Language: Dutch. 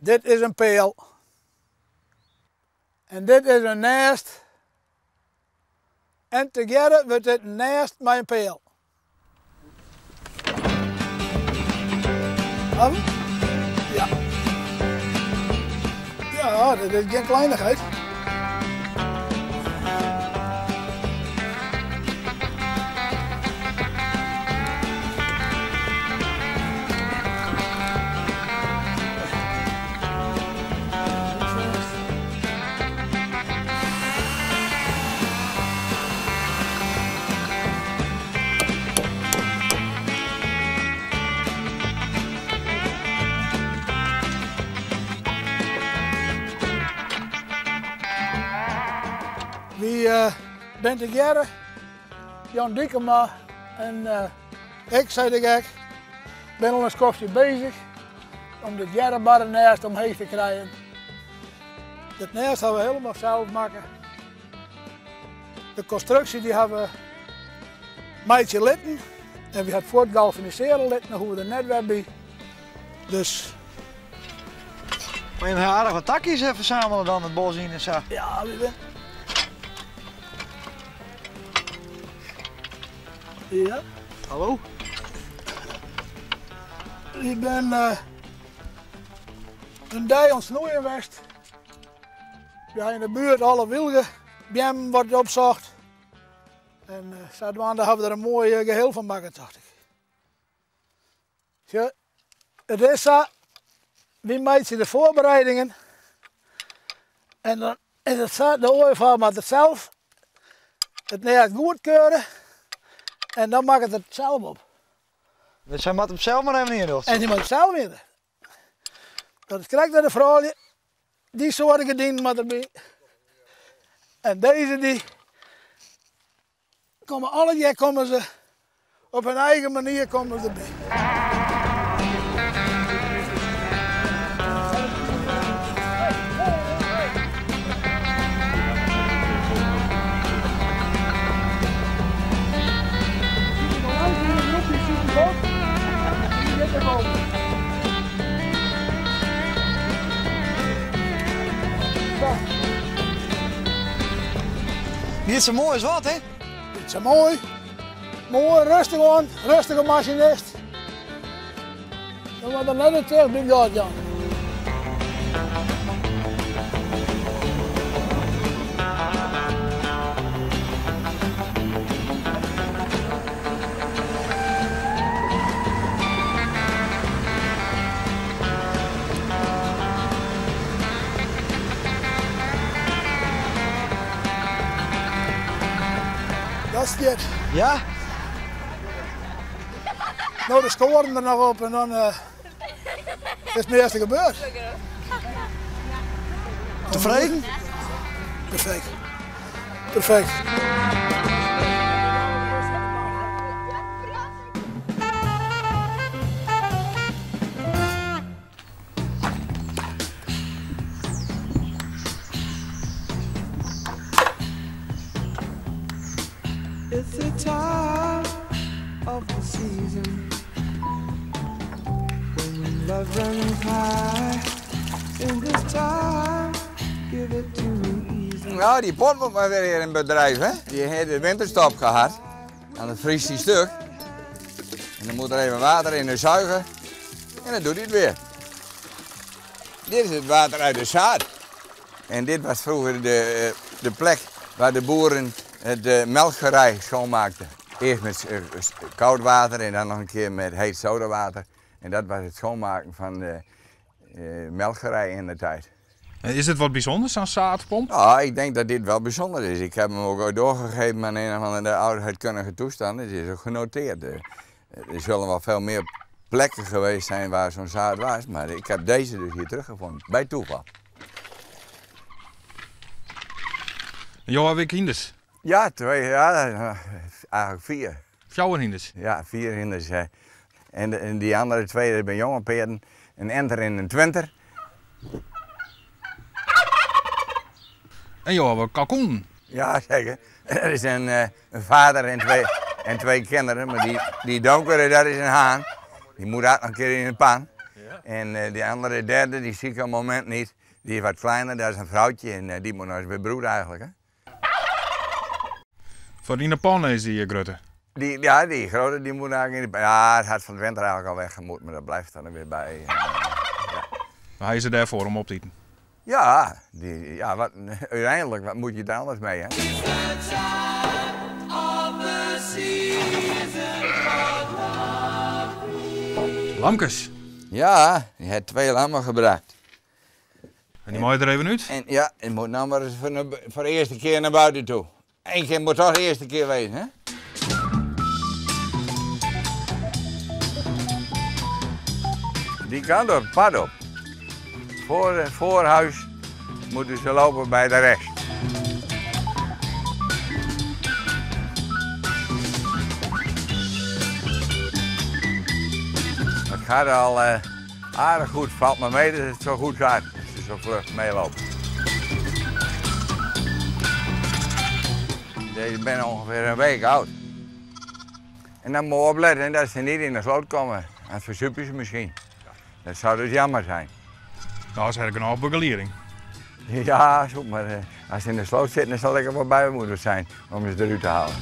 Dit is een peel. En dit is een nest. En together wordt dit een nest met een peel. Ja. Ja, dat is geen kleinigheid. We zijn together, Jan Diekema en ik, zei de gek, ben al een schokje bezig om dit jarrebare nest omheen te krijgen. Dit nest hebben we helemaal zelf gemaakt. De constructie die hebben we meidje litten en we hebben voor het galvaniseren litten, hoe we er net weer bij. Dus. Maar je hebt aardig wat takjes verzamelen dan het bos in en zo. Ja, we zijn. Ja. Hallo? Ik ben een dag ontsnoeien geweest. We hebben in de buurt alle wilgen, bjem wordt opzocht. En daar hebben we er een mooi geheel van maken, dacht ik. Ja, het is zo, wie maakt de voorbereidingen. En dan is het zo, de ooievaar maakt het zelf. Het neer goedkeuren. En dan maakt het zelf op. Dus hij moet hem zelf maar even neer. En die moet het zelf in. Dat krijgt naar de vrouw, die soorten dingen moet erbij. En deze die komen alle jaar komen ze op hun eigen manier komen ze erbij. Dit is zo mooi als wat, hè? Dit is mooi. Mooi, rustig aan, rustige machinist. Dan wordt er net een terug bij gaat, Jan. Dat is dit. Ja? Nou, de scoren er nog op en dan is het meeste gebeurd. Tevreden? Perfect. Perfect. It's the time of the season when love runs high. In this time, give it to me easy. Nou, die pot moet maar weer in bedrijf, hè? Die heeft de winterstop gehad. En dan vriest die stuk. En dan moet er even water in de zuigen. En dan doet hij het weer. Dit is het water uit de zaad. En dit was vroeger de plek waar de boeren het melkgerei schoonmaakten. Eerst met koud water en dan nog een keer met heet sodawater. En dat was het schoonmaken van de melkgerei in de tijd. Is het wat bijzonders aan zaadpomp? Ja, ik denk dat dit wel bijzonder is. Ik heb hem ook doorgegeven aan een van de oudheidkundige toestanden. Het is ook genoteerd. Er zullen wel veel meer plekken geweest zijn waar zo'n zaad was. Maar ik heb deze dus hier teruggevonden, bij toeval. Johan, wie kinders? Ja, twee, ja, eigenlijk vier. Jouw hinders? Ja, 4 hinders. En die andere twee, dat zijn jonge peren. Een enter en een twinter. En Johan, wat kalkoen? Ja, zeker. Er is een vader en twee kinderen, maar die donkere, dat is een haan. Die moet uit een keer in een pan. Ja. En die andere derde, die zie ik op het moment niet. Die is wat kleiner, dat is een vrouwtje en die moet nog eens weer broeden eigenlijk. Hè? Voor in de pan is die Grutte. Die grote die moet eigenlijk in de... Ja, het had van de winter eigenlijk al weggemoet, maar dat blijft dan er weer bij. Maar hij is er daarvoor om op te eten. Ja, uiteindelijk, wat moet je daar anders mee, hè? Lamkes. Ja, die had 2 lammen gebracht. En die mooi er even uit. En ja, je moet nou maar eens voor de eerste keer naar buiten toe. Eén keer moet toch de eerste keer wezen, hè? Die kan er het pad op. Voor het voorhuis moeten ze lopen bij de rest. Het gaat al aardig goed, valt me mee dat het zo goed gaat. Als ze zo vlug meelopen. Deze ben ongeveer een week oud. En dan moet je opletten dat ze niet in de sloot komen. Dan verzuipen ze misschien. Dat zou dus jammer zijn. Nou, dat is eigenlijk een afbegeleering. Ja, zoek maar. Als ze in de sloot zitten, dan zal ik er wel bij moeten zijn om ze eruit te halen.